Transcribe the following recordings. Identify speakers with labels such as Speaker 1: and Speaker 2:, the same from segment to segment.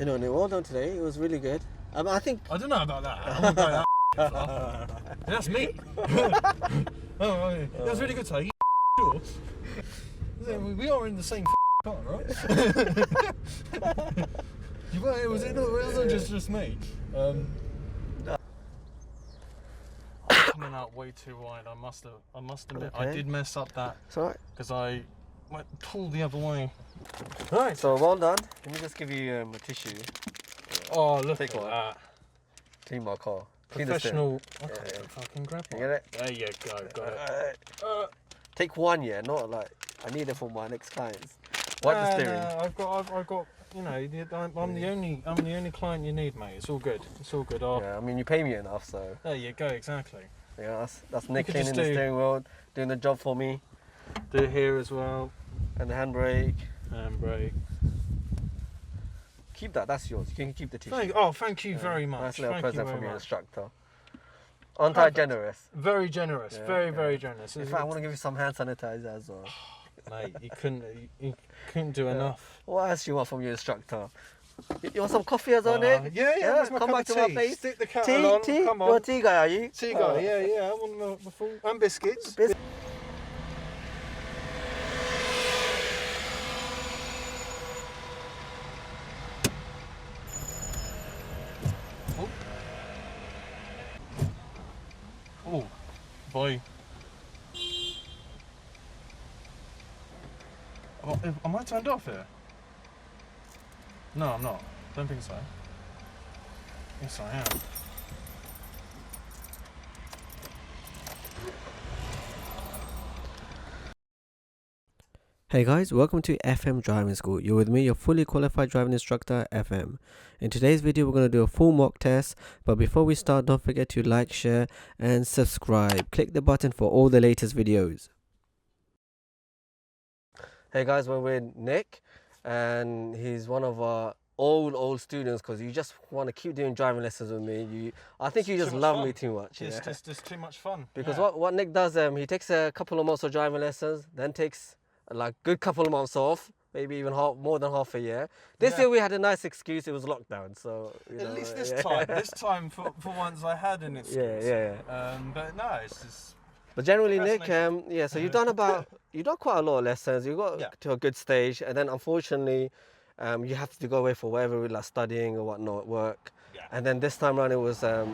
Speaker 1: Anyway, well done today. It was really good. I think...
Speaker 2: I don't know about that. I wouldn't go that far. That's me. That was really good today. Sure. We are in the same car, right? It wasn't just me. Coming out way too wide. I must admit,
Speaker 1: Okay.
Speaker 2: I did mess up that.
Speaker 1: It's alright.
Speaker 2: Because I went pulled the other way.
Speaker 1: Right, so well done. Let me just give you a tissue.
Speaker 2: Oh, look
Speaker 1: Take
Speaker 2: at
Speaker 1: one.
Speaker 2: that.
Speaker 1: Clean my car. Clean the steering.
Speaker 2: Professional. Okay,
Speaker 1: Yeah.
Speaker 2: if I can grab
Speaker 1: You
Speaker 2: one.
Speaker 1: get it?
Speaker 2: There you go, got it.
Speaker 1: Take one, yeah, not like I need it for my next clients. Wipe the steering.
Speaker 2: No, I've got. You know, I'm the only client you need, mate. It's all good. It's all good.
Speaker 1: Yeah, I mean you pay me enough, so.
Speaker 2: There you go. Exactly.
Speaker 1: Yeah, that's Nick
Speaker 2: could
Speaker 1: cleaning
Speaker 2: just
Speaker 1: the
Speaker 2: do-
Speaker 1: steering wheel, doing the job for me,
Speaker 2: Do it here as well.
Speaker 1: and the handbrake.
Speaker 2: Handbrake.
Speaker 1: Keep that. That's yours. You can keep the tissue.
Speaker 2: Thank you very much.
Speaker 1: Nice little
Speaker 2: Thank
Speaker 1: present
Speaker 2: you
Speaker 1: from
Speaker 2: very
Speaker 1: your
Speaker 2: much.
Speaker 1: instructor. Aren't I
Speaker 2: Perfect.
Speaker 1: generous?
Speaker 2: Very generous.
Speaker 1: Yeah,
Speaker 2: Very generous.
Speaker 1: In fact, I want to give you some hand sanitizer as well.
Speaker 2: Mate, you couldn't do enough.
Speaker 1: What else do you want from your instructor? You want some coffee as well, Nick?
Speaker 2: Yeah. That's my
Speaker 1: Come
Speaker 2: cup
Speaker 1: back
Speaker 2: of
Speaker 1: to my
Speaker 2: tea.
Speaker 1: place.
Speaker 2: Stick the kettle on.
Speaker 1: Tea?
Speaker 2: Come
Speaker 1: You're a
Speaker 2: on.
Speaker 1: tea guy, are you?
Speaker 2: Tea guy. Yeah. I want the full and biscuits. Oh, boy. Am I turned off here? No, I'm not. Don't think so. Yes, I am.
Speaker 3: Hey guys, welcome to FM Driving School. You're with me, your fully qualified driving instructor, FM. In today's video, we're going to do a full mock test. But before we start, don't forget to like, share, and subscribe. Click the button for all the latest videos.
Speaker 1: Hey guys, we're with Nick, and he's one of our old students because you just want to keep doing driving lessons with me. I think you just love me too much.
Speaker 2: It's
Speaker 1: Yeah?
Speaker 2: just too much fun.
Speaker 1: Because
Speaker 2: yeah.
Speaker 1: what Nick does, he takes a couple of months of driving lessons, then takes like good couple of months off, maybe even more than half a year. This year we had a nice excuse, it was lockdown, so you know,
Speaker 2: at least this time for once I had an excuse.
Speaker 1: Yeah.
Speaker 2: But no, it's just.
Speaker 1: But generally, Nick, so you've done quite a lot of lessons. You got to a good stage, and then unfortunately, you have to go away for whatever, like studying or whatnot, work.
Speaker 2: Yeah.
Speaker 1: And then this time around, it was the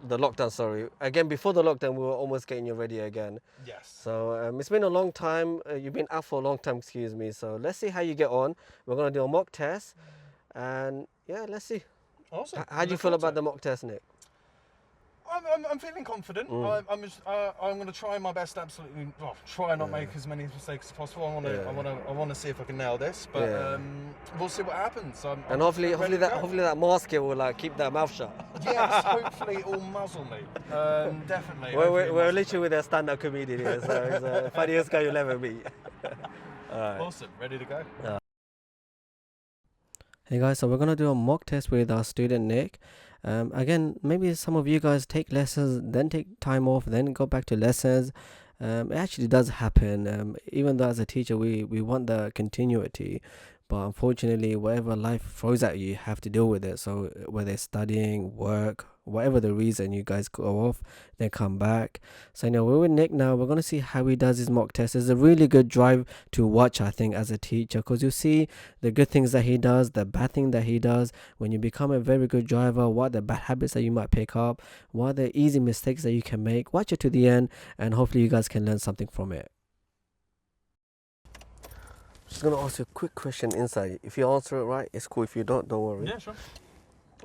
Speaker 1: lockdown. Sorry, again before the lockdown, we were almost getting you ready again.
Speaker 2: Yes.
Speaker 1: So it's been a long time. You've been out for a long time, excuse me. So let's see how you get on. We're gonna do a mock test, and yeah, let's see.
Speaker 2: Awesome.
Speaker 1: How do you feel about the mock test, Nick?
Speaker 2: I'm feeling confident. I'm going to try my best. Absolutely, try and not make as many mistakes as possible. I want to see if I can nail this, but we'll see what happens.
Speaker 1: And hopefully that mask here will keep that mouth shut.
Speaker 2: Yes, hopefully it will muzzle me. Definitely.
Speaker 1: We're literally with a stand-up comedian here, so it's the funniest guy you'll ever meet. Alright.
Speaker 2: Awesome. Ready to go?
Speaker 3: Hey guys, so we're going to do a mock test with our student Nick. Again, maybe some of you guys take lessons, then take time off, then go back to lessons. It actually does happen. Even though as a teacher, we want the continuity. But unfortunately, whatever life throws at you, you have to deal with it. So whether it's studying, work, whatever the reason, you guys go off, then come back. So we're with Nick now. We're going to see how he does his mock test. It's a really good drive to watch, I think, as a teacher, because you see the good things that he does, the bad thing that he does. When you become a very good driver, what are the bad habits that you might pick up, what are the easy mistakes that you can make. Watch it to the end, and hopefully you guys can learn something from it.
Speaker 1: Just gonna ask you a quick question inside. If you answer it right, it's cool. If you don't worry.
Speaker 2: Yeah, sure.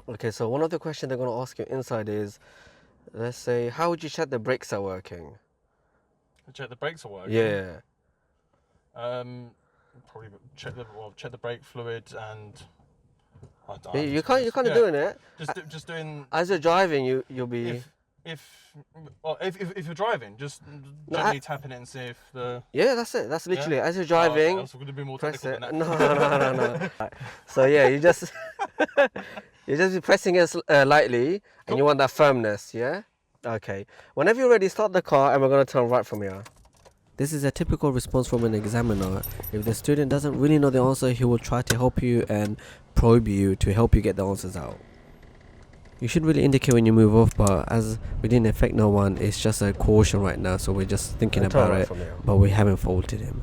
Speaker 1: Okay, so one of the questions they're gonna ask you inside is, let's say, how would you check the brakes are working?
Speaker 2: Check the brakes are working.
Speaker 1: Yeah.
Speaker 2: Probably check the brake fluid and.
Speaker 1: You're kind of doing it.
Speaker 2: Just doing.
Speaker 1: As you're driving, you'll be.
Speaker 2: If you're driving, just gently tapping it and see if the.
Speaker 1: Yeah, that's it. That's literally it. As you're driving.
Speaker 2: Oh, okay. Going to be more
Speaker 1: press it.
Speaker 2: than that.
Speaker 1: No. So yeah, you just be pressing it lightly, and you want that firmness. Yeah. Okay. Whenever you're ready, start the car, and we're gonna turn right from here.
Speaker 3: This is a typical response from an examiner. If the student doesn't really know the answer, he will try to help you and probe you to help you get the answers out. You should really indicate when you move off, but as we didn't affect no one, it's just a caution right now, so we're just thinking about it, but we haven't faulted him.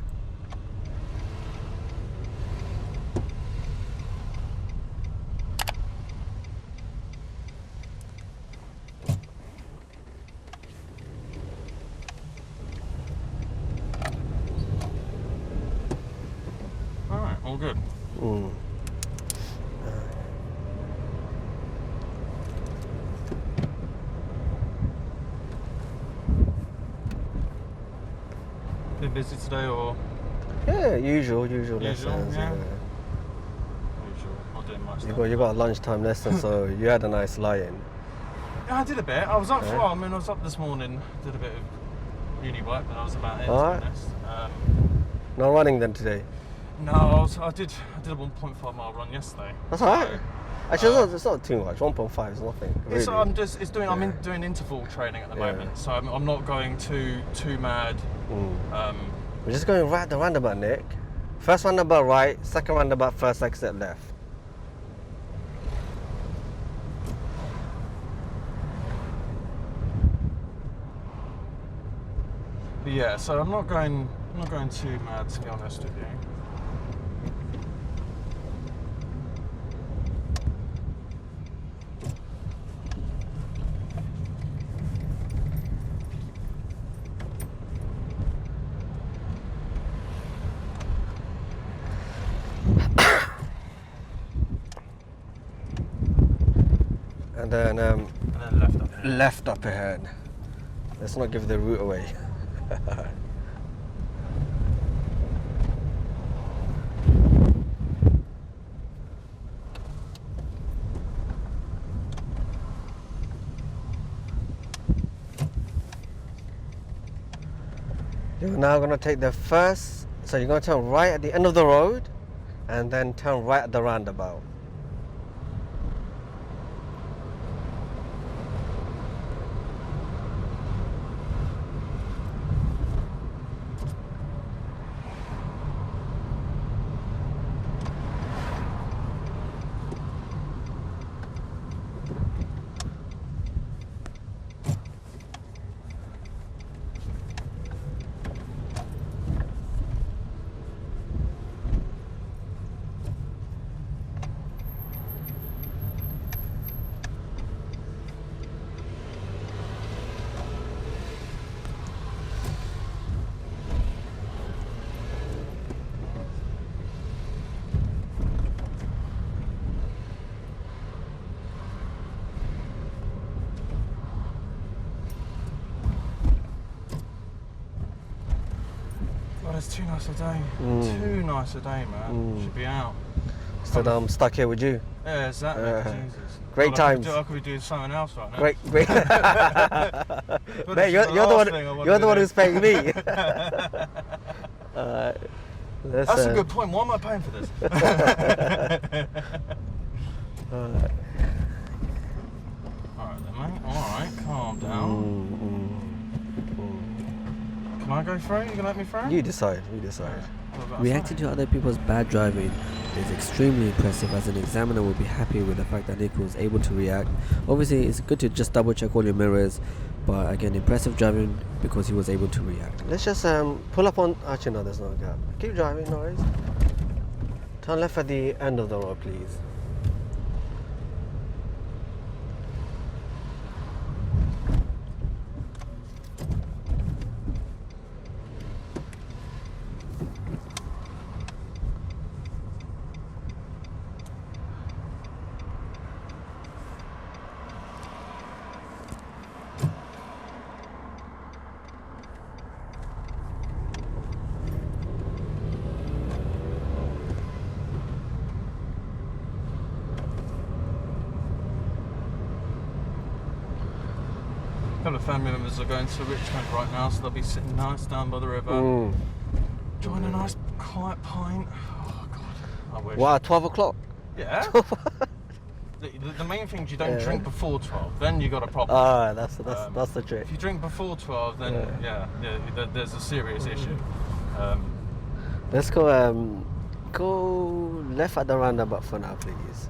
Speaker 2: Alright, all good. Been busy today or?
Speaker 1: Yeah, usual lessons.
Speaker 2: Yeah.
Speaker 1: Yeah.
Speaker 2: Usual. Not doing much.
Speaker 1: You got a lunchtime lesson, so you had a nice lie-in.
Speaker 2: Yeah, I did a bit. I was up
Speaker 1: Yeah.
Speaker 2: I was up this morning, did a bit of uni work, but I was about it,
Speaker 1: Alright.
Speaker 2: to be honest.
Speaker 1: No running then today.
Speaker 2: No, I did a 1.5 mile run yesterday.
Speaker 1: That's alright.
Speaker 2: So,
Speaker 1: Actually, it's not too much. 1.5 is nothing.
Speaker 2: it's,
Speaker 1: Really.
Speaker 2: I'm doing interval training at the
Speaker 1: Yeah.
Speaker 2: moment, so I'm not going too mad.
Speaker 1: We're just going right the roundabout, Nick. First roundabout right, second roundabout, first exit left.
Speaker 2: But yeah, so I'm not going too mad, to be honest with you.
Speaker 1: And then
Speaker 2: And then left up here.
Speaker 1: left up ahead. Let's not give the route away. You're now going to take the first, so you're going to turn right at the end of the road and then turn right at the roundabout.
Speaker 2: It's too nice a day. Too nice a day, man. Should be out.
Speaker 1: So now I'm stuck here with you.
Speaker 2: Yeah, exactly. Jesus.
Speaker 1: Great times.
Speaker 2: I could be doing something else right now.
Speaker 1: Great.
Speaker 2: But
Speaker 1: Mate,
Speaker 2: this is
Speaker 1: you're
Speaker 2: last
Speaker 1: the
Speaker 2: thing I
Speaker 1: one.
Speaker 2: wanna
Speaker 1: You're the
Speaker 2: be
Speaker 1: one
Speaker 2: doing.
Speaker 1: who's paying me.
Speaker 2: That's a good point. Why am I paying for this? Alright then, mate. Alright, calm down. Can I go through? You gonna let me through?
Speaker 1: You decide. You decide.
Speaker 2: What about
Speaker 3: Reacting to other people's bad driving is extremely impressive, as an examiner will be happy with the fact that Nick was able to react. Obviously, it's good to just double check all your mirrors, but again, impressive driving because he was able to react.
Speaker 1: Let's just pull up on. Actually, no, there's no gap. Keep driving, no worries. Turn left at the end of the road, please.
Speaker 2: A couple of family members are going to Richmond right now, so they'll be sitting nice down by the river, enjoying a nice quiet pint. Oh God, I wish.
Speaker 1: Wow, 12 o'clock.
Speaker 2: Yeah. the main thing is you don't drink before 12. Then you got a problem.
Speaker 3: Ah, that's the trick.
Speaker 2: If you drink before 12, then there's a serious issue.
Speaker 3: Let's go go left at the roundabout for now, please.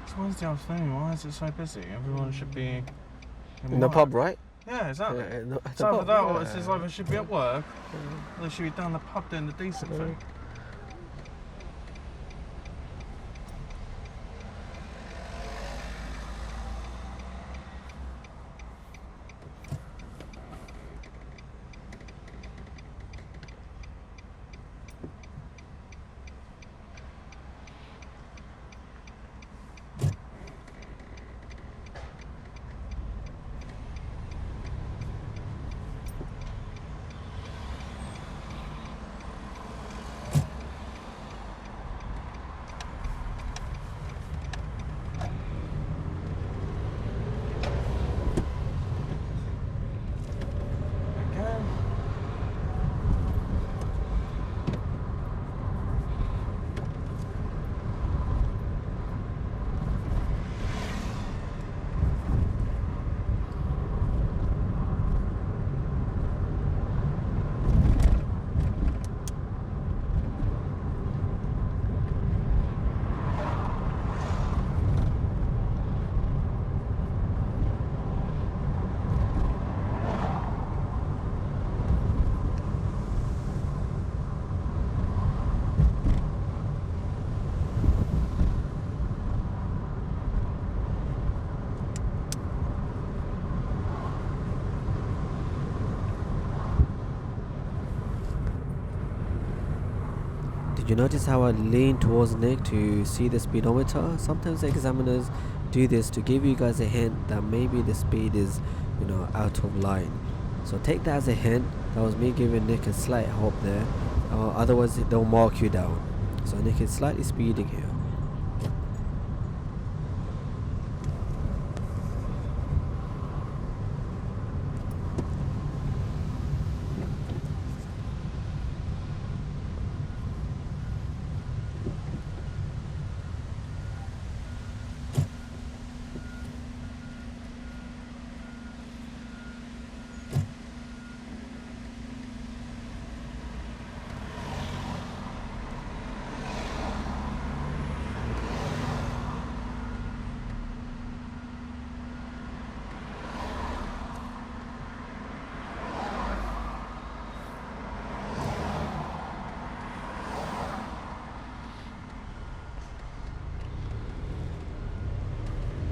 Speaker 2: It's Wednesday afternoon. Why is it so busy? Everyone should be
Speaker 3: In the pub, right?
Speaker 2: Yeah, exactly.
Speaker 3: At
Speaker 2: It's
Speaker 3: the
Speaker 2: either
Speaker 3: pub,
Speaker 2: that or
Speaker 3: yeah.
Speaker 2: it's either should be at work or they should be down the pub doing the decent thing.
Speaker 3: Did you notice how I lean towards Nick to see the speedometer? Sometimes the examiners do this to give you guys a hint that maybe the speed is, out of line. So take that as a hint. That was me giving Nick a slight help there. Otherwise, they'll mark you down. So Nick is slightly speeding here.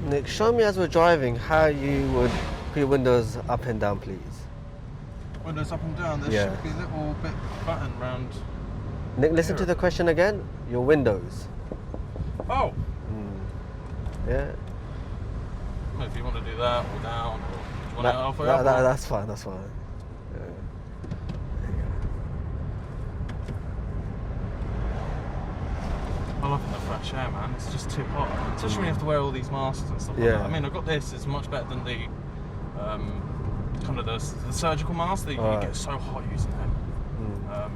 Speaker 3: Nick, show me as we're driving how you would put your windows up and down, please.
Speaker 2: Windows up and down, there
Speaker 3: Yeah.
Speaker 2: should be a little bit button round.
Speaker 3: Nick, listen to the question again. Your windows.
Speaker 2: Oh!
Speaker 3: Yeah.
Speaker 2: If you want to do that or down, or do you want it halfway
Speaker 3: that-
Speaker 2: up?
Speaker 3: that-
Speaker 2: or-
Speaker 3: that's fine, that's fine. Yeah.
Speaker 2: I love the fresh air, man. It's just too hot. Especially when you have to wear all these masks and stuff like
Speaker 3: Yeah.
Speaker 2: that. I mean, I got this. It's much better than the kind of the surgical mask that you
Speaker 3: Alright.
Speaker 2: get so hot using them.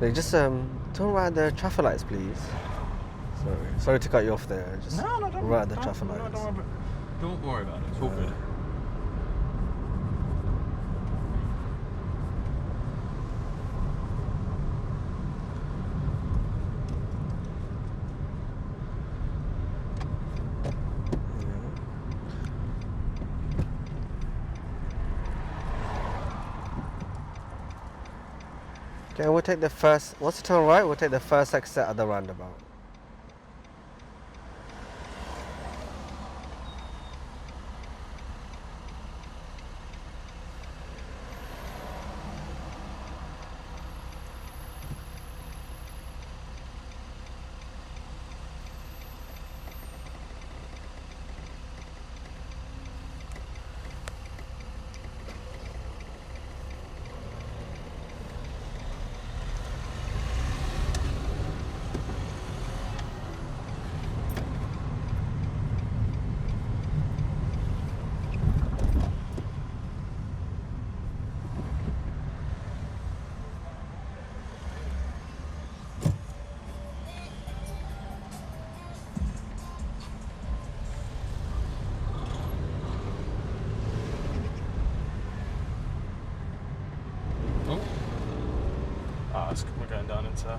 Speaker 3: Nick, just turn around the traffic lights, please. Sorry to cut you off there. Just
Speaker 2: No, don't.
Speaker 3: right at the
Speaker 2: don't-
Speaker 3: traffic
Speaker 2: no,
Speaker 3: lights.
Speaker 2: don't worry about it. It's all good.
Speaker 1: Okay, we'll take the first. Once you turn right, we'll take the first exit at the roundabout.
Speaker 2: We're going down into.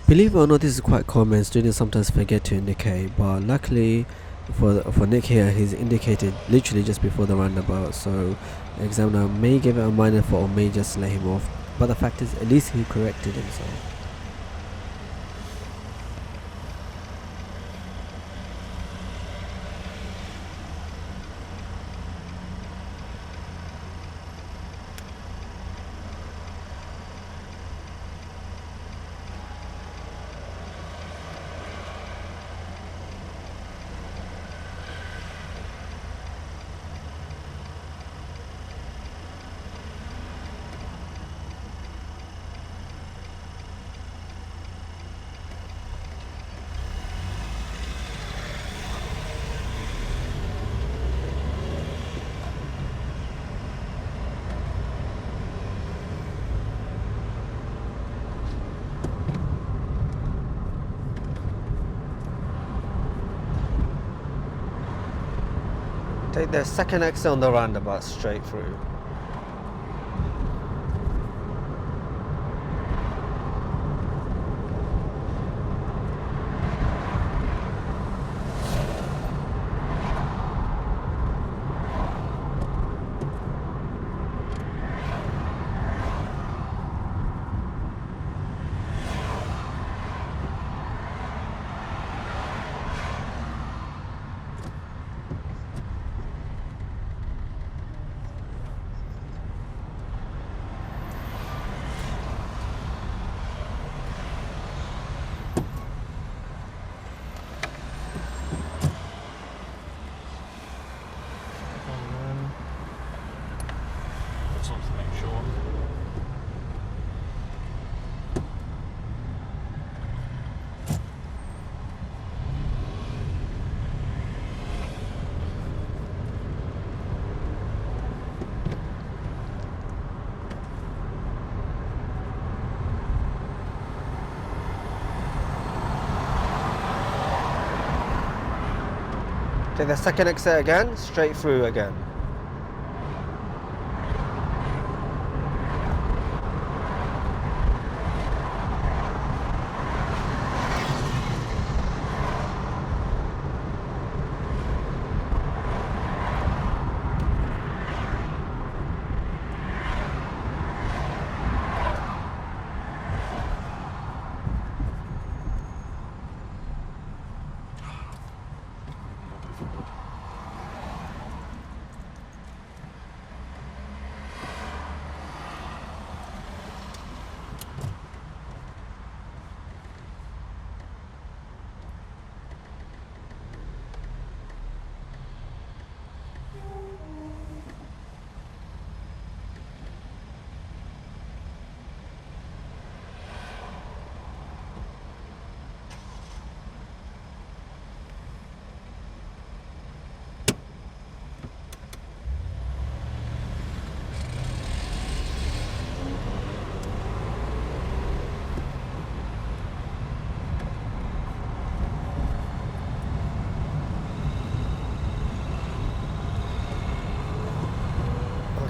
Speaker 3: Believe it or not, this is quite common. Students sometimes forget to indicate, but luckily for Nick here, he's indicated literally just before the roundabout. So the examiner may give it a minor fault or may just let him off. But the fact is, at least he corrected himself.
Speaker 1: Take the second exit on the roundabout straight through.
Speaker 2: Just want to make sure.
Speaker 1: Take the second exit again, straight through again.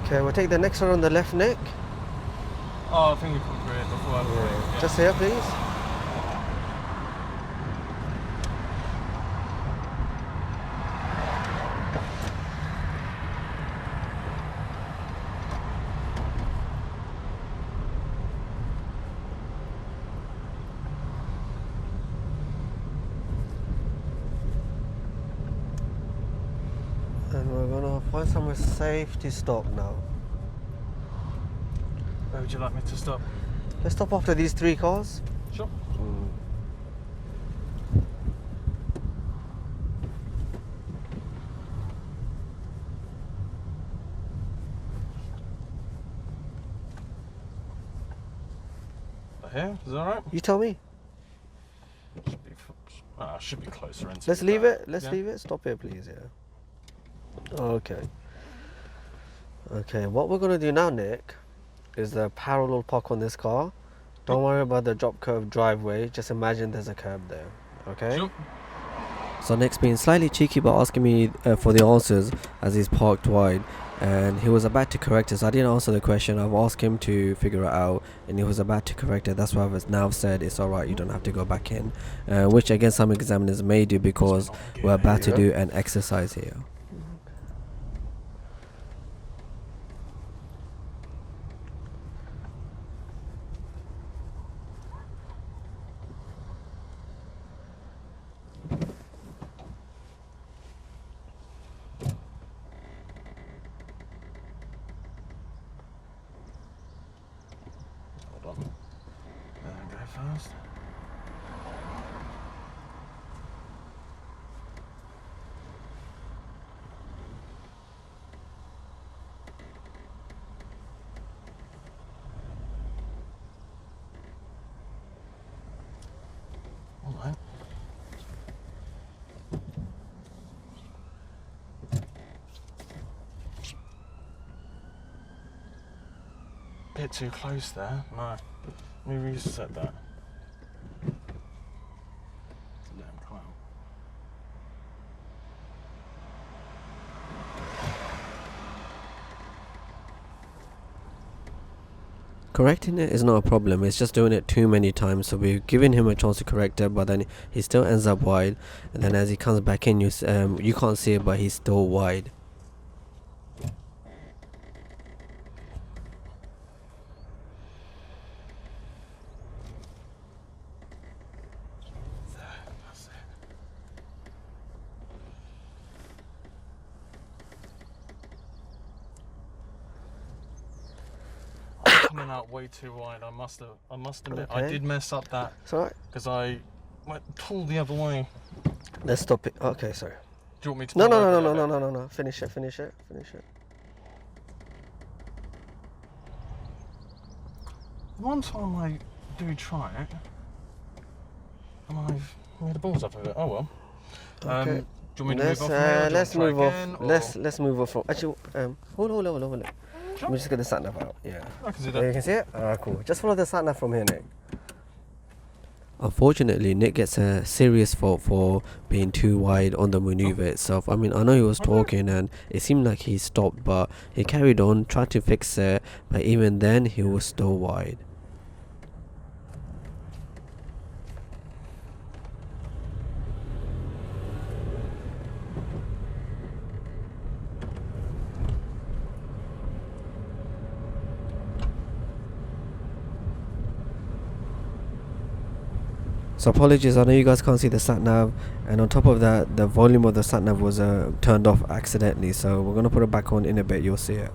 Speaker 1: Okay, we'll take the next one on the left, Nick.
Speaker 2: Oh, I think we come through it before.
Speaker 1: Just here, please. find somewhere safe to stop now.
Speaker 2: Where would you like me to stop?
Speaker 1: Let's stop after these 3 cars.
Speaker 2: Sure. Here, is that alright?
Speaker 1: You tell me.
Speaker 2: Should be closer.
Speaker 1: Let's leave it. Let's leave it. Stop here, please. Yeah. Okay. Okay. What we're gonna do now, Nick, is the parallel park on this car. Don't worry about the drop curve driveway. Just imagine there's a curb there. Okay.
Speaker 2: Sure.
Speaker 3: So Nick's been slightly cheeky by asking me for the answers as he's parked wide, and he was about to correct it. So I didn't answer the question. I've asked him to figure it out, and he was about to correct it. That's why I've now said it's alright, you don't have to go back in, which again some examiners may do because we're about to do an exercise here.
Speaker 2: Hold on. Go fast. Alright. Bit too close there. No. Let me reset that. Let him come out.
Speaker 3: Correcting it is not a problem, it's just doing it too many times. So we're giving him a chance to correct it, but then he still ends up wide, and then as he comes back in, you can't see it, but he's still wide.
Speaker 2: That's it. I'm coming out way too wide. I must admit, I
Speaker 1: Okay.
Speaker 2: did mess up that
Speaker 1: It's alright.
Speaker 2: because I went pulled the other way.
Speaker 1: Let's stop it. Okay, sorry.
Speaker 2: Do you want me to?
Speaker 1: No,
Speaker 2: pull
Speaker 1: no,
Speaker 2: over
Speaker 1: no,
Speaker 2: a
Speaker 1: no,
Speaker 2: little
Speaker 1: no,
Speaker 2: bit?
Speaker 1: no, no, no. Finish it. Finish it. Finish it.
Speaker 2: One time I do try it, and I've made the balls up of it. Oh well.
Speaker 1: Okay.
Speaker 2: Do you want me to
Speaker 1: Let's
Speaker 2: move off from here? or do you
Speaker 1: let's
Speaker 2: want to
Speaker 1: move
Speaker 2: try
Speaker 1: off.
Speaker 2: again, or-
Speaker 1: Let's move off from. Actually, hold on. Let me just get the sat nav out. Yeah.
Speaker 2: I can see
Speaker 1: There you
Speaker 2: that.
Speaker 1: can see it. Cool. Just follow the sat nav from here, Nick.
Speaker 3: Unfortunately, Nick gets a serious fault for being too wide on the maneuver itself. I mean, I know he was talking and it seemed like he stopped, but he carried on, tried to fix it, but even then he was still wide. So apologies, I know you guys can't see the sat nav, and on top of that, the volume of the sat nav was turned off accidentally. So we're gonna put it back on in a bit. You'll see it.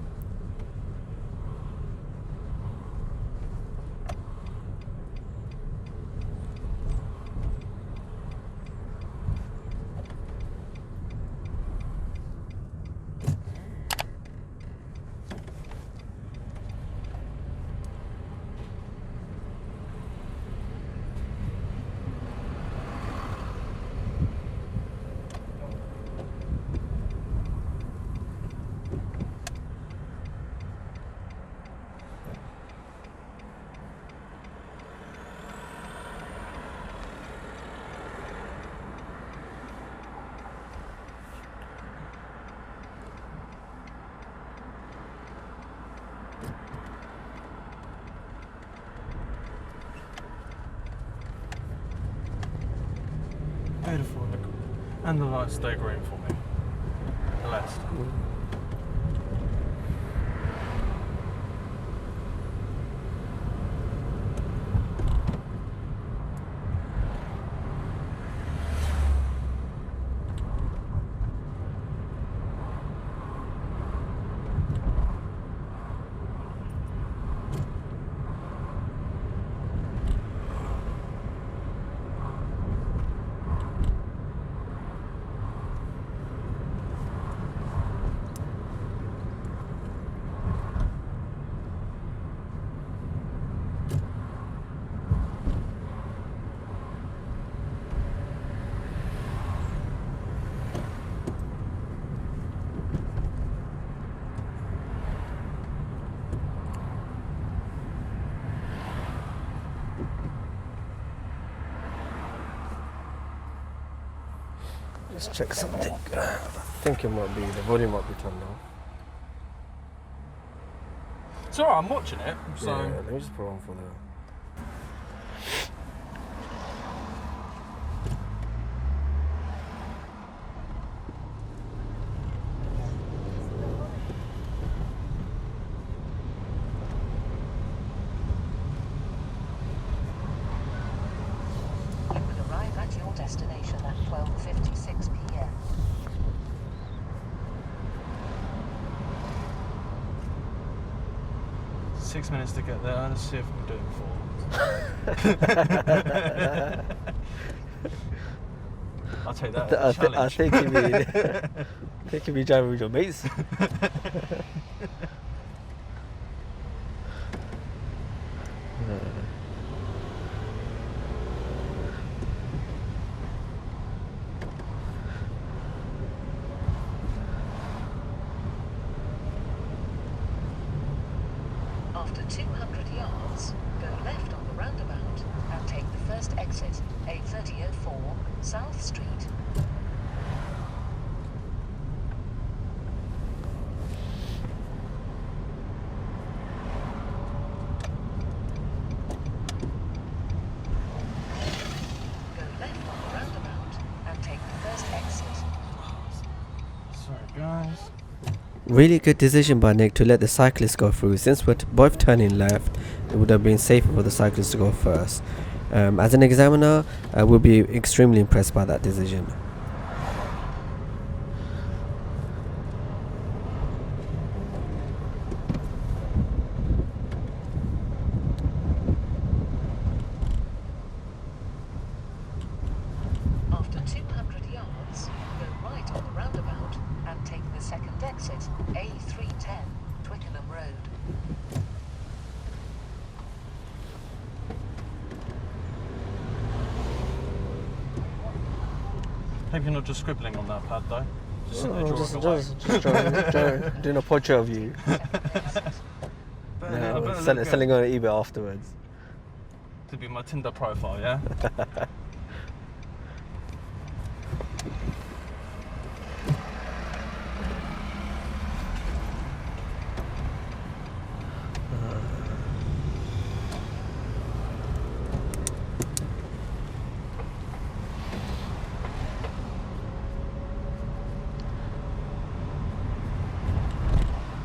Speaker 2: Beautiful. Look. And the lights stay green for me. The left.
Speaker 1: Let's check something. I think it might be, the volume might be turned off.
Speaker 2: It's alright, I'm watching it. So
Speaker 1: Yeah, let me just put it on for the...
Speaker 4: You will arrive at your destination at 12:56 p.m.
Speaker 2: 6 minutes to get there. Let's see if we can do it before. I'll take that as a challenge.
Speaker 1: I think you'd be driving with your mates.
Speaker 4: After 200 yards, go left on the roundabout and take the first exit, A3004, South Street. Go left on the roundabout and take the first exit.
Speaker 2: Sorry, guys.
Speaker 3: Really good decision by Nick to let the cyclist go through. Since we're both turning left, it would have been safer for the cyclist to go first. As an examiner, I will be extremely impressed by that decision.
Speaker 4: After 200 yards, go right on the roundabout and take the second exit, A310, Twickenham Road.
Speaker 2: Hope you're not just scribbling on that pad though. Just sit there
Speaker 1: Oh,
Speaker 2: drawing away.
Speaker 1: doing a portrait of you.
Speaker 2: Better look
Speaker 1: Selling on eBay afterwards.
Speaker 2: to be my Tinder profile, yeah?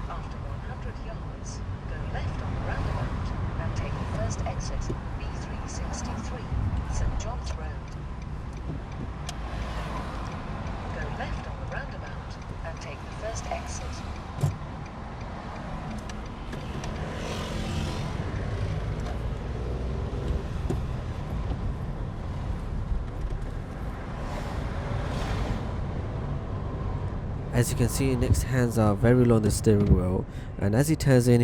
Speaker 4: After 100 yards, go left on the roundabout and take the first exit, B363, St John's Road. Go left on the roundabout and take the first exit.
Speaker 3: As you can see, Nick's hands are very low on the steering wheel, and as he turns in,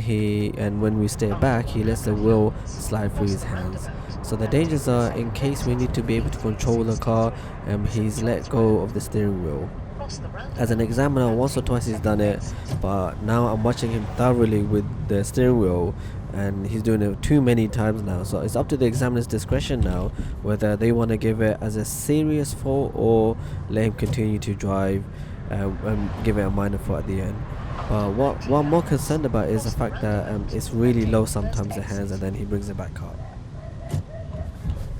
Speaker 3: and when we stay back, he lets the wheel slide through his hands. So the dangers are, in case we need to be able to control the car, he's let go of the steering wheel.
Speaker 4: Cross the roundabout.
Speaker 3: As an examiner, once or twice he's done it, but now I'm watching him thoroughly with the steering wheel, and he's doing it too many times now. So it's up to the examiner's discretion now whether they want to give it as a serious fault or let him continue to drive and give it a minor fault at the end. What I'm more concerned about is the fact that it's really low sometimes, the hands, and then he brings it back up.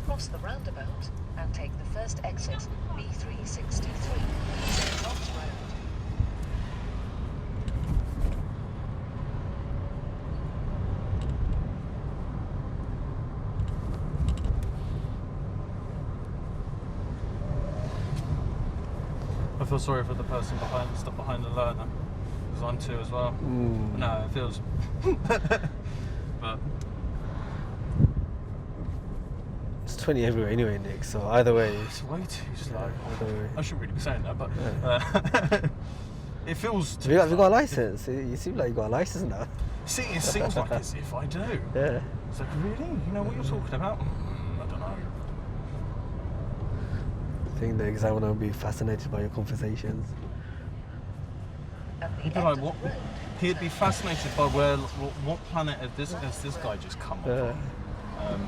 Speaker 4: Cross the roundabout and take the first exit, B363, St John's Road.
Speaker 2: I feel sorry for the person stuck behind the learner, because I'm too as well. No, it feels. But
Speaker 1: It's 20 everywhere anyway, Nick, so either way.
Speaker 2: it's way too slow.
Speaker 1: Either way.
Speaker 2: I shouldn't really be saying that, but it feels too.
Speaker 1: Have you got a
Speaker 2: slow.
Speaker 1: license? You seem like you got a license now.
Speaker 2: See, it seems like as if I do.
Speaker 1: Yeah.
Speaker 2: It's like, really? You know what you're talking about? I don't know.
Speaker 1: I think the examiner will be fascinated by your conversations.
Speaker 4: At the
Speaker 2: He'd be
Speaker 4: end
Speaker 2: like,
Speaker 4: of
Speaker 2: what?
Speaker 4: the road,
Speaker 2: He'd be fascinated by what planet has this guy just come
Speaker 1: Yeah.
Speaker 2: from?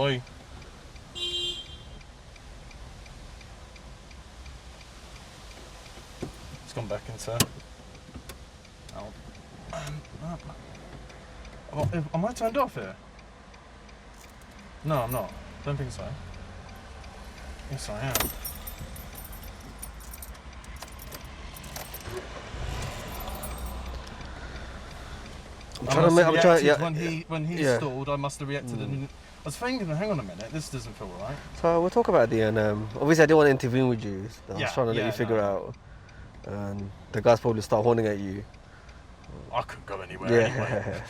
Speaker 2: I... It's gone back into... Oh. Am I turned off here? No, I'm not. Don't think so. Yes, I am.
Speaker 1: I'm trying. Yeah.
Speaker 2: When he stalled, I must have reacted. And I was thinking, hang on a minute, this doesn't feel right.
Speaker 1: So we'll talk about it at the end. Obviously, I didn't want to intervene with you. So I was trying to let you figure out. And the guys probably start horning at you.
Speaker 2: I couldn't go anywhere anyway.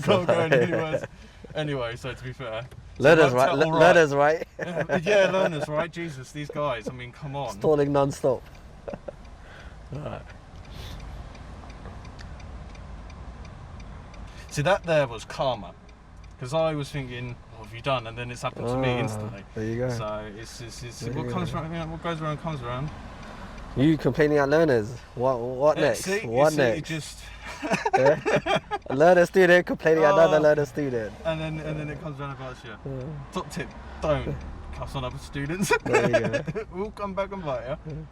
Speaker 2: Can't go anywhere. Anyway, so to be fair,
Speaker 1: learners, right? Learners, right?
Speaker 2: Yeah, learners, right? Jesus, these guys. I mean, come on.
Speaker 1: Stalling non-stop. Right.
Speaker 2: See, that there was karma, because I was thinking, what have you done? And then it's happened to me instantly.
Speaker 1: There you go.
Speaker 2: So it's what comes around, what goes around comes around.
Speaker 1: You complaining at learners? What next? What next?
Speaker 2: Just
Speaker 1: A learner student complaining at another learner student.
Speaker 2: And then it comes around about you. Top tip: don't cuss on other students.
Speaker 1: There you go.
Speaker 2: We'll come back and bite you.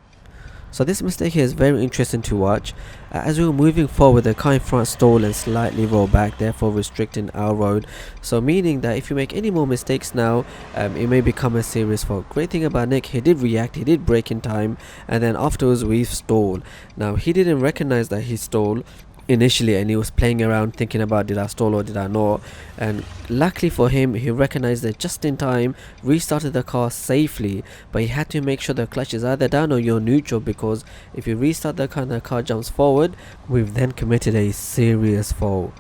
Speaker 3: So this mistake here is very interesting to watch. As we were moving forward, the car in front stalled and slightly rolled back, therefore restricting our road. So meaning that if you make any more mistakes now, it may become a serious fault. Great thing about Nick, he did react, he did brake in time, and then afterwards we've stalled. Now he didn't recognize that he stalled initially, and he was playing around thinking about, did I stall or did I not? And luckily for him, he recognized it just in time, restarted the car safely, but he had to make sure the clutch is either down or you're neutral, because if you restart the car and the car jumps forward, we've then committed a serious fault.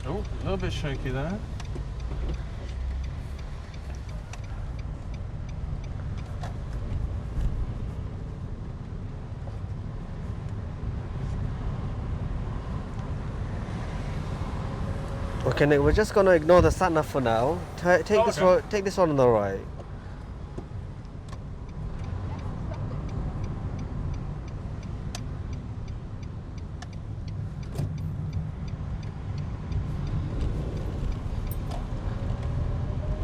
Speaker 2: Oh, a little bit shaky there.
Speaker 1: Okay, Nick, we're just gonna ignore the sat nav for now. Take this road. Take this one on the right.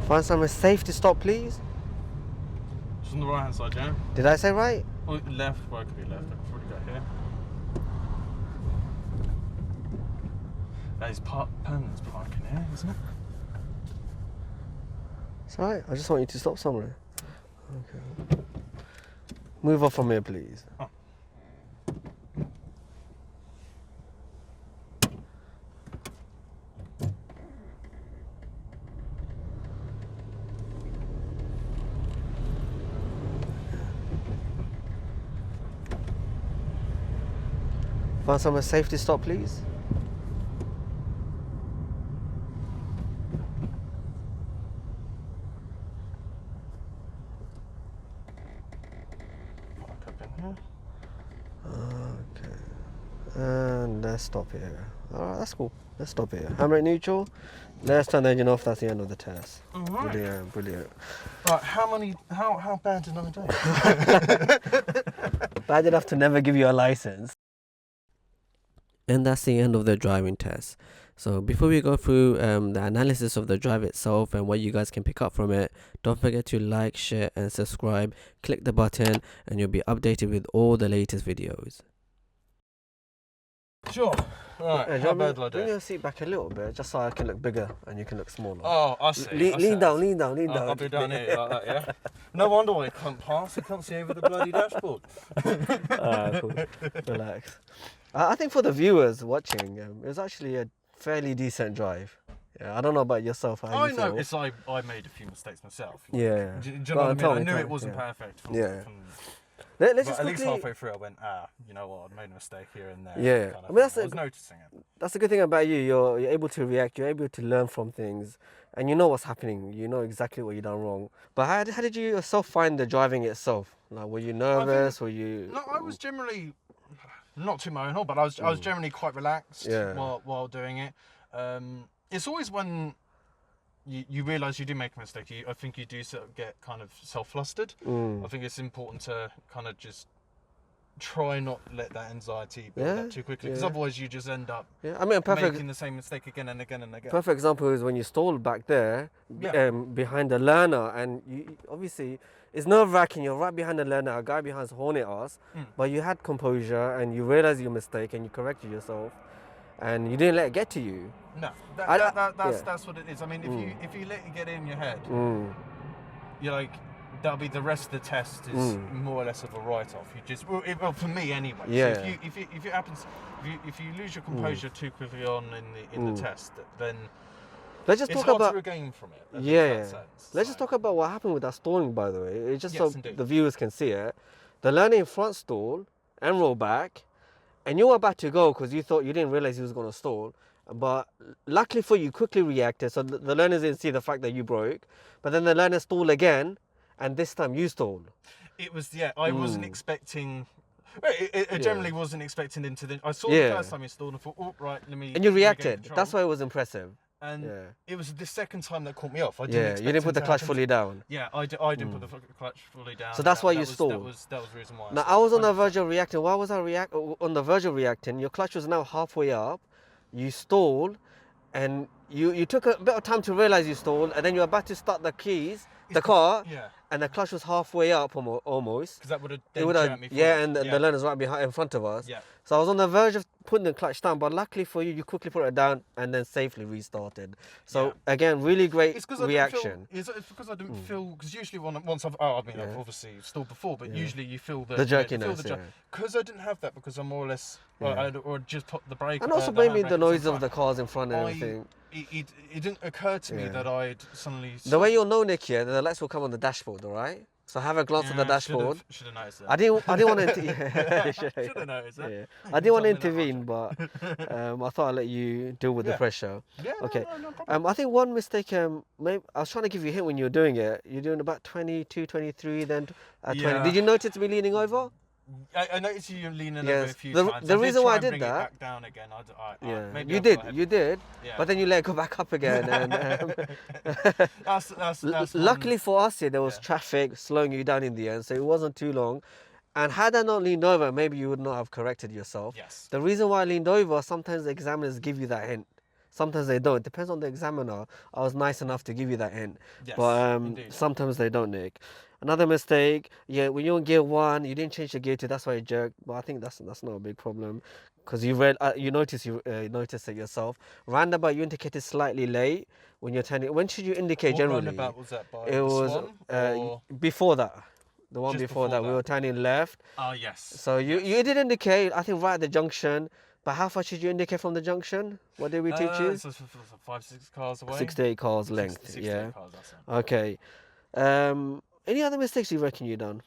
Speaker 1: Find somewhere safe to stop, please.
Speaker 2: Just on the right hand side, yeah?
Speaker 1: Did I say right?
Speaker 2: Oh, left, well, it could be left. I could probably go here. That is permanent parking here, isn't it?
Speaker 1: It's alright. I just want you to stop somewhere. Okay. Move off from here, please.
Speaker 2: Oh.
Speaker 1: Find somewhere safe to stop, please.
Speaker 2: Park up in here.
Speaker 1: Okay. And let's stop here. Alright, that's cool. Let's stop here. Handbrake neutral. Let's turn the engine off. That's the end of the test.
Speaker 2: Alright.
Speaker 1: Brilliant, brilliant.
Speaker 2: Right, how bad did I do?
Speaker 1: Bad enough to never give you a license.
Speaker 3: And that's the end of the driving test. So before we go through the analysis of the drive itself and what you guys can pick up from it, don't forget to like, share and subscribe. Click the button and you'll be updated with all the latest videos.
Speaker 2: Sure. Right,
Speaker 1: Yeah,
Speaker 2: how bad did I
Speaker 1: bring
Speaker 2: do?
Speaker 1: your seat back a little bit, just so I can look bigger and you can look smaller.
Speaker 2: Oh, I see.
Speaker 1: Lean down, lean down, lean down.
Speaker 2: I'll be down here like that, yeah? No wonder why I can't pass. I can't see over the bloody dashboard.
Speaker 1: Cool. Relax. I think for the viewers watching, it was actually a fairly decent drive. Yeah, I don't know about yourself. How
Speaker 2: I
Speaker 1: you feel.
Speaker 2: noticed I made a few mistakes myself.
Speaker 1: Yeah.
Speaker 2: Do you know what I mean? I knew it wasn't
Speaker 1: yeah.
Speaker 2: perfect.
Speaker 1: Yeah.
Speaker 2: From,
Speaker 1: Let's
Speaker 2: but
Speaker 1: just
Speaker 2: at least
Speaker 1: quickly.
Speaker 2: halfway through, I went, you know what? I made a mistake here and there.
Speaker 1: Yeah.
Speaker 2: kind of
Speaker 1: I mean, that's
Speaker 2: thing. I
Speaker 1: a-
Speaker 2: was noticing it.
Speaker 1: That's the good thing about you. You're able to react. You're able to learn from things, and you know what's happening. You know exactly what you done wrong. But how did you yourself find the driving itself? Like, were you nervous? Were you?
Speaker 2: No, I was generally not too emotional, but I was generally quite relaxed
Speaker 1: Yeah.
Speaker 2: while doing it. It's always when you realise you do make a mistake. I think you do sort of get kind of self-flustered. I think it's important to kind of just try not let that anxiety build
Speaker 1: Yeah,
Speaker 2: up too quickly, because
Speaker 1: yeah.
Speaker 2: otherwise you just end up
Speaker 1: Yeah, I mean, a
Speaker 2: making the same mistake again and again and again.
Speaker 1: perfect example is when you stall back there,
Speaker 2: Yeah.
Speaker 1: behind the learner, and obviously it's nerve-wracking. You're right behind the learner, a guy behind's horning ass, but you had composure and you realized your mistake and you corrected yourself, and you didn't let it get to you.
Speaker 2: No,
Speaker 1: Yeah.
Speaker 2: that's what it is. I mean, if you let it get in your head,
Speaker 1: Mm.
Speaker 2: you're like, that'll be the rest of the test is more or less of a write-off. You just well for me anyway.
Speaker 1: Yeah.
Speaker 2: So if it happens, if you lose your composure too quickly on in the test, then
Speaker 1: Let's just
Speaker 2: it's
Speaker 1: talk
Speaker 2: hard
Speaker 1: about
Speaker 2: to regain from it. in
Speaker 1: yeah.
Speaker 2: that sense.
Speaker 1: Let's just talk about what happened with that stalling. By the way, it's just
Speaker 2: Yes,
Speaker 1: so
Speaker 2: indeed.
Speaker 1: the viewers can see it. The learner in front stall and roll back, and you were about to go because you thought you didn't realize he was going to stall. But luckily for you, you quickly reacted, so the learners didn't see the fact that you broke. But then the learner stalled again, and this time you stalled.
Speaker 2: It was I wasn't expecting. I generally wasn't expecting him to. I saw
Speaker 1: Yeah.
Speaker 2: the first time he stalled and thought, oh right, let me.
Speaker 1: And you
Speaker 2: regain
Speaker 1: reacted.
Speaker 2: control.
Speaker 1: That's why it was impressive.
Speaker 2: And
Speaker 1: Yeah.
Speaker 2: it was the second time that caught me off. I didn't
Speaker 1: Yeah,
Speaker 2: expect
Speaker 1: you didn't
Speaker 2: him
Speaker 1: put the
Speaker 2: to
Speaker 1: clutch
Speaker 2: happen.
Speaker 1: fully down.
Speaker 2: Yeah, I didn't put the clutch fully down.
Speaker 1: So that's why you
Speaker 2: was,
Speaker 1: stalled.
Speaker 2: That was the reason why.
Speaker 1: Now I was on the verge of reacting. Why was I on the verge of reacting? Your clutch was now halfway up. You stalled, and you took a bit of time to realize you stalled, and then you're about to start the car,
Speaker 2: Yeah,
Speaker 1: and the clutch was halfway up almost.
Speaker 2: because that would have.
Speaker 1: It would have, yeah, and the learner's right behind in front of us.
Speaker 2: Yeah.
Speaker 1: So I was on the verge of putting the clutch down, but luckily for you, you quickly put it down and then safely restarted. So
Speaker 2: Yeah.
Speaker 1: again, really great
Speaker 2: It's
Speaker 1: reaction.
Speaker 2: It's because I didn't feel. Because usually once I've obviously stalled before, but usually you feel the
Speaker 1: jerkiness,
Speaker 2: Because I didn't have that, because I'm more or less. Well, or just put the brake.
Speaker 1: And also
Speaker 2: the
Speaker 1: maybe
Speaker 2: handbrake
Speaker 1: the
Speaker 2: in
Speaker 1: noise
Speaker 2: front.
Speaker 1: of the cars in front and everything.
Speaker 2: It didn't occur to me that I'd suddenly.
Speaker 1: The way you'll know, Nick, here, the lights will come on the dashboard, all right? So have a glance at the dashboard.
Speaker 2: Should have noticed that.
Speaker 1: I didn't want to.
Speaker 2: Should have noticed that.
Speaker 1: Yeah. I didn't want to intervene, but I thought I'd let you deal with the pressure.
Speaker 2: Yeah.
Speaker 1: Okay.
Speaker 2: No problem.
Speaker 1: I think one mistake. Maybe I was trying to give you a hint when you were doing it. You're doing about 22, 23, then at 20.
Speaker 2: Yeah.
Speaker 1: Did you notice me leaning over?
Speaker 2: I noticed you leaning
Speaker 1: Yes.
Speaker 2: over a few
Speaker 1: The-
Speaker 2: times.
Speaker 1: the
Speaker 2: I did
Speaker 1: reason why
Speaker 2: try
Speaker 1: I
Speaker 2: and
Speaker 1: did
Speaker 2: bring
Speaker 1: that-
Speaker 2: it back down again. Maybe
Speaker 1: You
Speaker 2: I
Speaker 1: did.
Speaker 2: thought I-
Speaker 1: You did.
Speaker 2: Yeah.
Speaker 1: But then you let it go back up again. And
Speaker 2: that's
Speaker 1: luckily for us here, there was
Speaker 2: Yeah.
Speaker 1: traffic slowing you down in the end, so it wasn't too long. And had I not leaned over, maybe you would not have corrected yourself.
Speaker 2: Yes.
Speaker 1: The reason why I leaned over, sometimes the examiners give you that hint. Sometimes they don't. It depends on the examiner. I was nice enough to give you that hint.
Speaker 2: Yes,
Speaker 1: But
Speaker 2: indeed.
Speaker 1: sometimes they don't, Nick. Another mistake, when you're in gear 1, you didn't change the gear 2, that's why you jerked. But I think that's not a big problem. Because you noticed it yourself. Roundabout, you indicated slightly late when you're turning. When should you indicate
Speaker 2: What
Speaker 1: generally?
Speaker 2: roundabout was that by?
Speaker 1: It
Speaker 2: The
Speaker 1: was
Speaker 2: Swan, or-
Speaker 1: before that. The one
Speaker 2: Just
Speaker 1: before
Speaker 2: before
Speaker 1: that, we
Speaker 2: that.
Speaker 1: were turning left.
Speaker 2: Oh yes.
Speaker 1: So you did indicate, I think, right at the junction. But how far should you indicate from the junction? What did we teach you?
Speaker 2: So 5-6 cars away.
Speaker 1: 6 to 8 cars length.
Speaker 2: 6 to
Speaker 1: Yeah.
Speaker 2: 8 cars, that's it.
Speaker 1: Okay. Any other mistakes you reckon you done?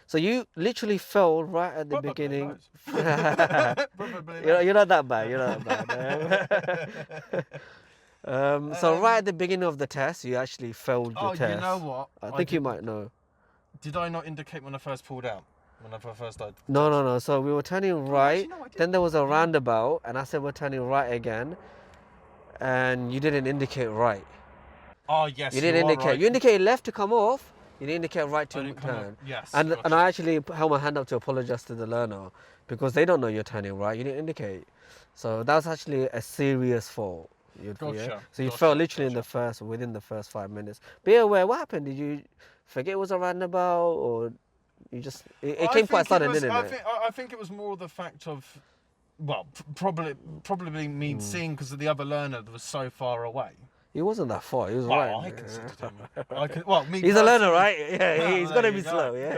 Speaker 1: So you literally fell right at the
Speaker 2: Probably
Speaker 1: beginning.
Speaker 2: loads. Probably
Speaker 1: You're not that bad. You're not that bad. So right at the beginning of the test, you actually failed your test.
Speaker 2: You know what?
Speaker 1: I think you might know.
Speaker 2: Did I not indicate when I first pulled out? When I first started?
Speaker 1: No. So we were turning right.
Speaker 2: actually, no, I didn't.
Speaker 1: Then there was a roundabout, and I said we're turning right again, and you didn't indicate right.
Speaker 2: Oh yes.
Speaker 1: You didn't
Speaker 2: are
Speaker 1: indicate.
Speaker 2: right.
Speaker 1: You indicated left to come off. You didn't indicate right
Speaker 2: I
Speaker 1: to
Speaker 2: didn't come
Speaker 1: turn.
Speaker 2: up- Yes.
Speaker 1: And
Speaker 2: gotcha.
Speaker 1: I actually held my hand up to apologize to the learner because they don't know you're turning right. You didn't indicate. So that was actually a serious fault.
Speaker 2: Gotcha,
Speaker 1: So you
Speaker 2: gotcha,
Speaker 1: fell literally within the first 5 minutes. Be aware, what happened? Did you forget it was a roundabout, or you just it
Speaker 2: I
Speaker 1: came quite
Speaker 2: think
Speaker 1: sudden,
Speaker 2: was-
Speaker 1: didn't
Speaker 2: I
Speaker 1: it?
Speaker 2: Think, I think it was more the fact of, well, probably me
Speaker 1: Hmm.
Speaker 2: seeing because the other learner was so far away.
Speaker 1: He wasn't that far. He was
Speaker 2: Well,
Speaker 1: right.
Speaker 2: I considered him. Me
Speaker 1: He's a learner,
Speaker 2: personally-
Speaker 1: right? Yeah,
Speaker 2: Yeah,
Speaker 1: he's
Speaker 2: there
Speaker 1: gonna
Speaker 2: you
Speaker 1: be
Speaker 2: go.
Speaker 1: slow. Yeah,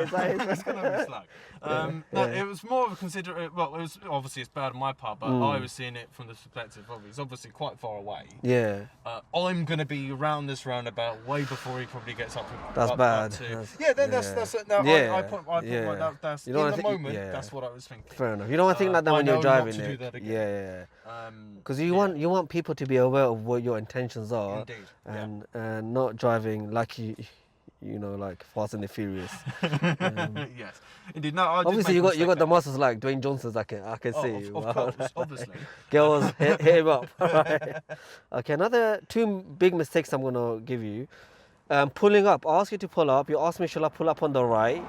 Speaker 2: It's gonna be slow. No, it was more of a consider. Well, it was obviously it's bad on my part, but I was seeing it from the perspective of he's obviously quite far away.
Speaker 1: yeah.
Speaker 2: I'm gonna be around this roundabout way before he probably gets up.
Speaker 1: That's
Speaker 2: up
Speaker 1: bad.
Speaker 2: to-
Speaker 1: That's-
Speaker 2: yeah, then
Speaker 1: yeah.
Speaker 2: that's it. No,
Speaker 1: Yeah,
Speaker 2: I put
Speaker 1: yeah.
Speaker 2: that's
Speaker 1: You
Speaker 2: in
Speaker 1: don't
Speaker 2: the
Speaker 1: think-
Speaker 2: moment.
Speaker 1: yeah.
Speaker 2: That's what I was thinking.
Speaker 1: Fair enough. You don't want to think like that
Speaker 2: I
Speaker 1: when you're
Speaker 2: know not
Speaker 1: driving
Speaker 2: to do
Speaker 1: it.
Speaker 2: that again.
Speaker 1: Yeah. Because you want people to be aware of what your intentions are,
Speaker 2: Indeed.
Speaker 1: and not driving like like Fast and the Furious.
Speaker 2: Yes, indeed. No, I did
Speaker 1: Obviously,
Speaker 2: make a
Speaker 1: you got
Speaker 2: mistake
Speaker 1: the
Speaker 2: there.
Speaker 1: muscles like Dwayne Johnson's. I can
Speaker 2: Oh,
Speaker 1: see.
Speaker 2: of course, obviously.
Speaker 1: Girls, hit him up. Right. Okay, another 2 big mistakes I'm gonna give you. Pulling up. I ask you to pull up. You ask me, shall I pull up on the right?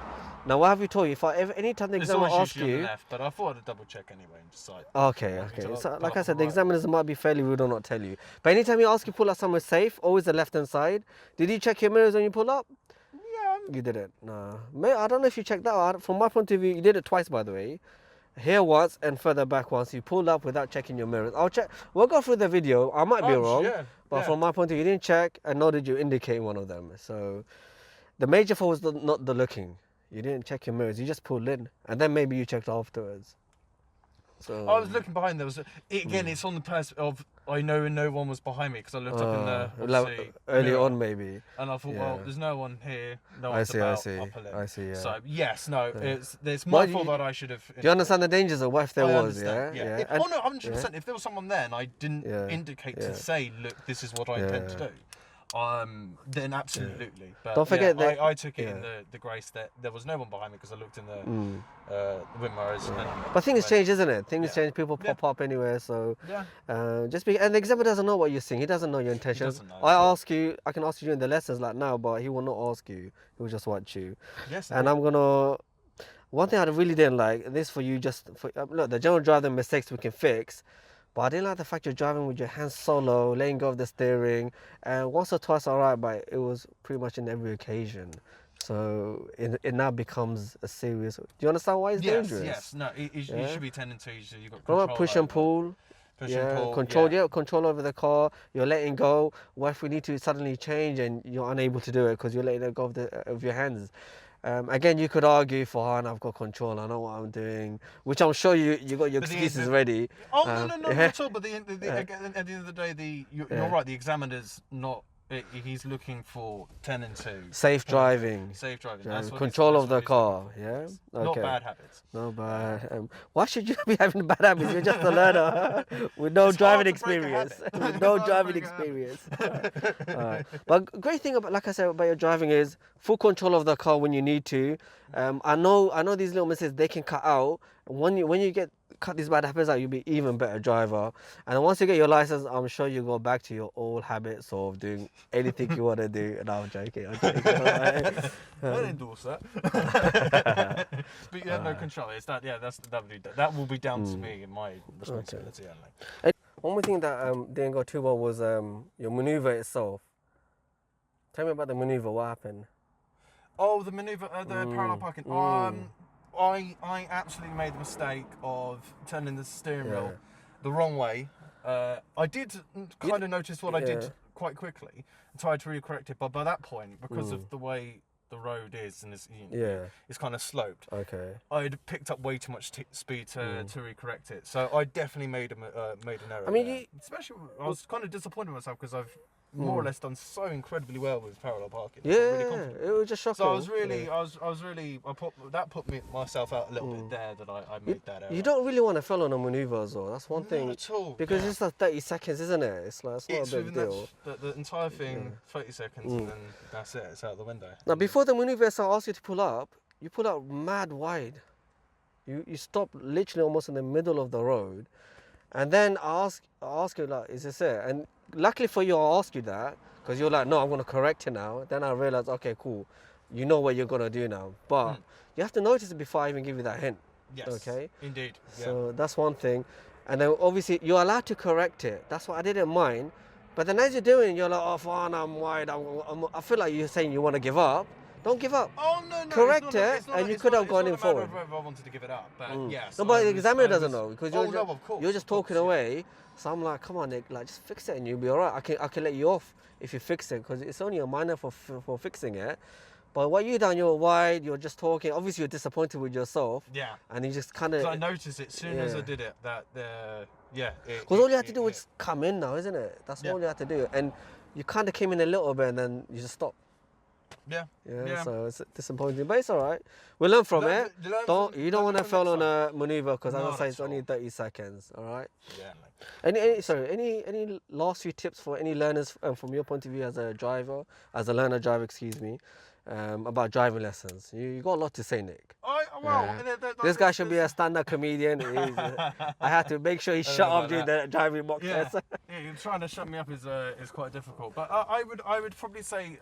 Speaker 1: Now, what have you told you? If anytime the
Speaker 2: It's
Speaker 1: examiner
Speaker 2: always
Speaker 1: asks
Speaker 2: usually on the
Speaker 1: you,
Speaker 2: left, but I thought I'd double check anyway and decide.
Speaker 1: okay,
Speaker 2: Yeah,
Speaker 1: okay.
Speaker 2: so
Speaker 1: So,
Speaker 2: I'll
Speaker 1: like
Speaker 2: pull
Speaker 1: I
Speaker 2: up
Speaker 1: said,
Speaker 2: on
Speaker 1: the
Speaker 2: the right.
Speaker 1: examiners might be fairly rude or not tell you. But anytime he asks you pull up somewhere safe, always the left hand side. Did you check your mirrors when you pull up?
Speaker 2: Yeah.
Speaker 1: You didn't. No. I don't know if you checked that out. From my point of view, you did it twice, by the way. Here once and further back once. You pulled up without checking your mirrors. I'll check. We'll go through the video. I might be wrong.
Speaker 2: Yeah.
Speaker 1: But from my point of view, you didn't check, and nor did you indicate one of them. So the major fault was not the looking. You didn't check your mirrors. You just pulled in, and then maybe you checked afterwards. So
Speaker 2: I was looking behind. There was it's on the person of I know no one was behind me because I looked up in the obviously,
Speaker 1: early
Speaker 2: mirror,
Speaker 1: on maybe.
Speaker 2: and I thought, well, there's no one here. No
Speaker 1: I
Speaker 2: one's
Speaker 1: see.
Speaker 2: about.
Speaker 1: I
Speaker 2: I'll pull in.
Speaker 1: see. Yeah.
Speaker 2: So yes, no, it's my fault that I should have.
Speaker 1: Do you understand the dangers of what if there
Speaker 2: I
Speaker 1: was?
Speaker 2: understand,
Speaker 1: Yeah.
Speaker 2: If,
Speaker 1: And,
Speaker 2: oh no, 100%. If there was someone there and I didn't indicate to say, look, this is what I intend to do. Then absolutely. But
Speaker 1: don't forget that
Speaker 2: I took it in the grace that there was no one behind me because I looked in the wind mirrors.
Speaker 1: But things change, isn't it? Things change. People pop up anywhere. So and the examiner doesn't know what you're seeing. He doesn't know your intentions.
Speaker 2: He doesn't know,
Speaker 1: I can ask you during the lessons like now, but he will not ask you. He will just watch you.
Speaker 2: Yes.
Speaker 1: And I'm gonna. One thing I really didn't like this for you, just for look, the general driving mistakes we can fix. But I didn't like the fact you're driving with your hands so low, letting go of the steering, and once or twice alright, but it was pretty much in every occasion. So it now becomes a serious. Do you understand why it's dangerous?
Speaker 2: Yes, no, you should be tending to. You've got
Speaker 1: Remember
Speaker 2: control
Speaker 1: push and
Speaker 2: over.
Speaker 1: pull.
Speaker 2: Push and pull.
Speaker 1: Control over the car. You're letting go. What if we need to suddenly change and you're unable to do it because you're letting go of your hands? Again, you could argue for, I've got control, I know what I'm doing, which I'm sure you got your excuses ready.
Speaker 2: Oh, no, not at all. But at the end of the day, you're right, the examiner's not, he's looking for 10 and 2.
Speaker 1: Safe driving.
Speaker 2: Safe driving. That's what
Speaker 1: control
Speaker 2: that's
Speaker 1: of the
Speaker 2: what
Speaker 1: car, yeah? Okay.
Speaker 2: Not bad habits.
Speaker 1: No bad. Why should you be having bad habits? You're just a learner with no driving experience. With no driving experience. Alright. But great thing about, like I said, about your driving is full control of the car when you need to. I know these little mistakes they can cut out. When you cut these bad habits out, you'll be even better driver. And once you get your license, I'm sure you go back to your old habits of doing anything you want to do. And I'm joking.
Speaker 2: I don't endorse that. But you have no control. It's that. Yeah, that will be down to me and my responsibility only.
Speaker 1: One more thing that didn't go too well was your maneuver itself. Tell me about the maneuver. What happened?
Speaker 2: Oh, the maneuver, the parallel parking. I absolutely made the mistake of turning the steering wheel the wrong way. I did kind of notice what I did quite quickly and tried to recorrect it, but by that point, because of the way the road is and it's kind of sloped.
Speaker 1: Okay.
Speaker 2: I'd picked up way too much speed to recorrect it, so I definitely made an error.
Speaker 1: I mean,
Speaker 2: especially I was kind of disappointed in myself because I've more or less done so incredibly well with parallel parking.
Speaker 1: Yeah,
Speaker 2: really
Speaker 1: it was just shocking.
Speaker 2: So I was really, that put myself out a little bit there that I made that error.
Speaker 1: You don't really want to fail on a maneuver as well. That's one thing.
Speaker 2: Not at all.
Speaker 1: Because it's like 30 seconds, isn't it? It's like, it's not a big deal.
Speaker 2: The entire thing, 30 seconds, and then that's it. It's out the window.
Speaker 1: Now, before the maneuver, so I asked you to pull up. You pull up mad wide. You stop literally almost in the middle of the road, and then I ask you like, is this it? And luckily for you, I asked you that because you're like, no, I'm gonna correct it now. Then I realized, okay, cool, you know what you're gonna do now, but you have to notice it before I even give you that hint.
Speaker 2: Yes.
Speaker 1: Okay.
Speaker 2: Indeed.
Speaker 1: So that's one thing, and then obviously you're allowed to correct it. That's what I didn't mind. But then as you're doing, you're like, oh, fine, I'm wide. I feel like you're saying you want to give up. Don't give up.
Speaker 2: Oh no,
Speaker 1: correct it, and you could have gone in forward.
Speaker 2: I wanted to give it up, but yes.
Speaker 1: No, but the examiner doesn't know because
Speaker 2: you're
Speaker 1: you're just talking away. So I'm like, come on, Nick, like just fix it and you'll be alright. I can let you off if you fix it because it's only a minor for fixing it. But what you done, you're wide, you're just talking. Obviously, you're disappointed with yourself.
Speaker 2: Yeah.
Speaker 1: And you just kind of.
Speaker 2: I noticed it as soon as I did it that
Speaker 1: because all you have to do was just come in now, isn't it? That's all you have to do, and you kind of came in a little bit and then you just stopped.
Speaker 2: Yeah.
Speaker 1: So it's disappointing, but it's all right. We learn from it. You don't want to fail on a maneuver because as I say, it's only 30 seconds. All right.
Speaker 2: Yeah.
Speaker 1: Any last few tips for any learners from your point of view as a driver, as a learner driver, excuse me, about driving lessons? You got a lot to say, Nick. This guy should be a stand-up comedian. I had to make sure he shut up during the driving mock test.
Speaker 2: Yeah, trying to shut me up is quite difficult. But I would probably say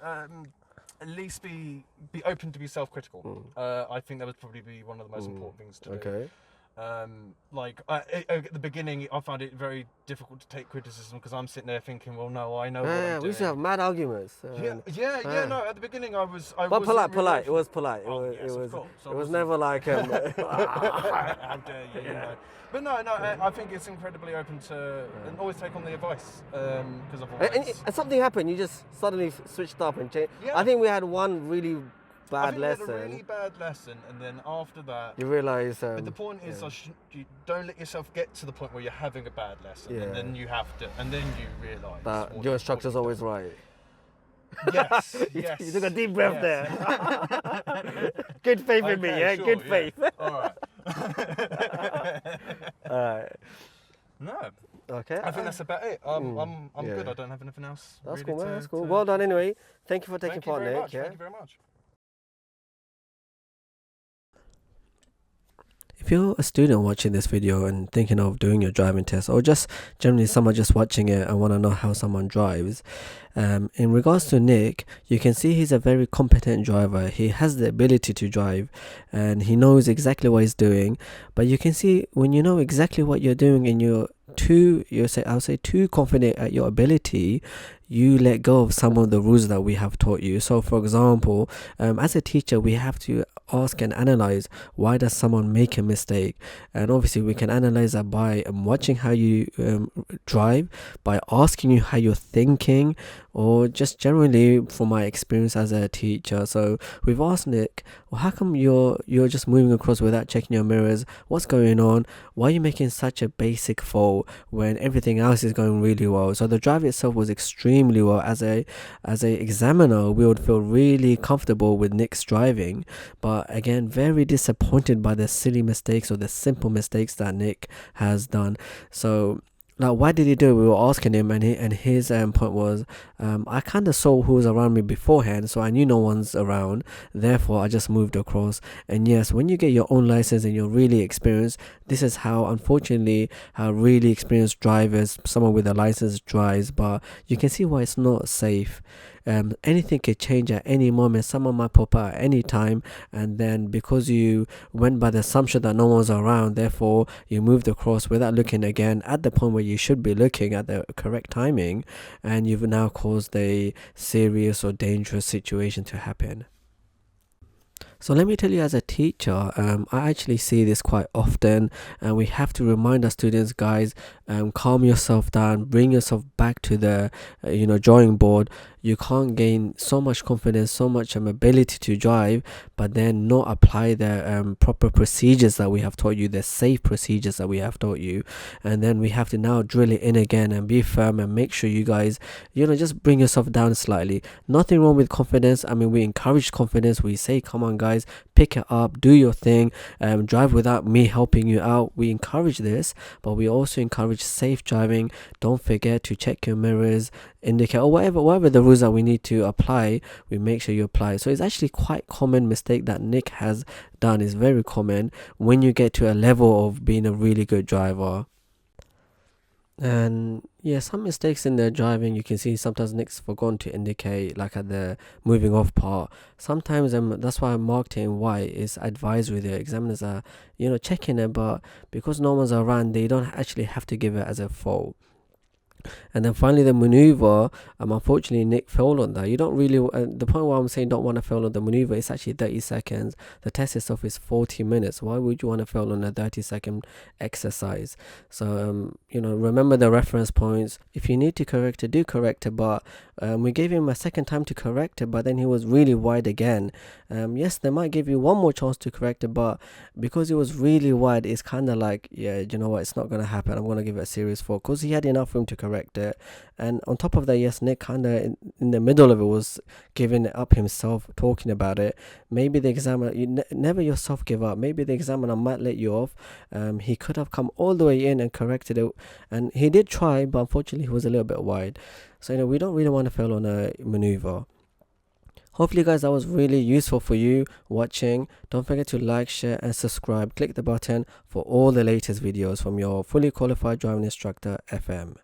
Speaker 2: at least be open to be self-critical. I think that would probably be one of the most important things to do.
Speaker 1: Okay.
Speaker 2: At the beginning, I found it very difficult to take criticism because I'm sitting there thinking, well, no, I know what I'm doing.
Speaker 1: We used to have mad arguments.
Speaker 2: No. At the beginning, I was.
Speaker 1: But polite. It was polite.
Speaker 2: Of course.
Speaker 1: It was never like.
Speaker 2: How dare you? You know. But no. I think it's incredibly open to and always take on the advice because otherwise.
Speaker 1: And something happened. You just suddenly switched up and changed.
Speaker 2: Yeah.
Speaker 1: I think we had one really bad lesson.
Speaker 2: We had a really bad lesson, and then after that,
Speaker 1: you realise.
Speaker 2: But the point is, you don't let yourself get to the point where you're having a bad lesson, and then you have to, and then you realise
Speaker 1: that your instructor's always right.
Speaker 2: Yes.
Speaker 1: You took a deep breath there. Good faith in me, yeah.
Speaker 2: Sure,
Speaker 1: Good faith.
Speaker 2: All right. No.
Speaker 1: Okay.
Speaker 2: I think that's about it. I'm good. I don't have anything else.
Speaker 1: That's
Speaker 2: really
Speaker 1: cool, man. That's cool. Well done, anyway. Thank you for taking part, Nick.
Speaker 2: Thank you very much.
Speaker 3: If you're a student watching this video and thinking of doing your driving test, or just generally someone just watching it and want to know how someone drives, in regards to Nick, you can see he's a very competent driver. He has the ability to drive and he knows exactly what he's doing. But you can see when you know exactly what you're doing and I'll say too confident at your ability, you let go of some of the rules that we have taught you. So for example, as a teacher, we have to ask and analyze, why does someone make a mistake? And obviously we can analyze that by watching how you drive, by asking you how you're thinking, or just generally from my experience as a teacher. So we've asked Nick, well, how come you're just moving across without checking your mirrors? What's going on? Why are you making such a basic fault when everything else is going really well? So the drive itself was extremely well. As a examiner, we would feel really comfortable with Nick's driving, but again, very disappointed by the silly mistakes or the simple mistakes that Nick has done. So like, why did he do it? We were asking him, and his point was, I kind of saw who was around me beforehand, so I knew no one's around, therefore I just moved across. And yes, when you get your own license and you're really experienced, this is how, unfortunately, how really experienced drivers, someone with a license, drives. But you can see why it's not safe. Anything could change at any moment. Someone might pop out at any time, and then because you went by the assumption that no one's around, therefore you moved across without looking again at the point where you should be looking at the correct timing, and you've now caused a serious or dangerous situation to happen. So let me tell you, as a teacher, I actually see this quite often, and we have to remind our students, guys, calm yourself down, bring yourself back to the drawing board. You can't gain so much confidence, so much ability to drive, but then not apply the proper procedures that we have taught you, the safe procedures that we have taught you. And then we have to now drill it in again and be firm and make sure you guys, just bring yourself down slightly. Nothing wrong with confidence. I mean, we encourage confidence. We say, come on guys, pick it up, do your thing, drive without me helping you out. We encourage this, but we also encourage safe driving. Don't forget to check your mirrors, indicate, or whatever the rules that we need to apply, we make sure you apply. So it's actually quite common mistake that Nick has done. Is very common when you get to a level of being a really good driver. And yeah, some mistakes in the driving, you can see sometimes Nick's forgotten to indicate, like at the moving off part. Sometimes that's why I marked it in white. It's advisory. The examiners are checking it, but because no one's around, they don't actually have to give it as a fault. And then finally the maneuver, unfortunately Nick failed on that. You don't really the point where I'm saying don't want to fail on the maneuver, it's actually 30 seconds. The test itself is 40 minutes. Why would you want to fail on a 30-second exercise? So remember the reference points. If you need to correct it, do correct it. But we gave him a second time to correct it, but then he was really wide again. Yes, they might give you one more chance to correct it, but because it was really wide, it's kind of like, yeah, you know what, it's not going to happen. I'm going to give it a serious fault, because he had enough room to correct it. And on top of that, yes, Nick kind of in the middle of it was giving it up himself, talking about it. Maybe the examiner, never yourself give up. Maybe the examiner might let you off. He could have come all the way in and corrected it, and he did try, but unfortunately he was a little bit wide. So we don't really want to fail on a maneuver. Hopefully guys, that was really useful for you watching. Don't forget to like, share and subscribe. Click the button for all the latest videos from your fully qualified driving instructor FM.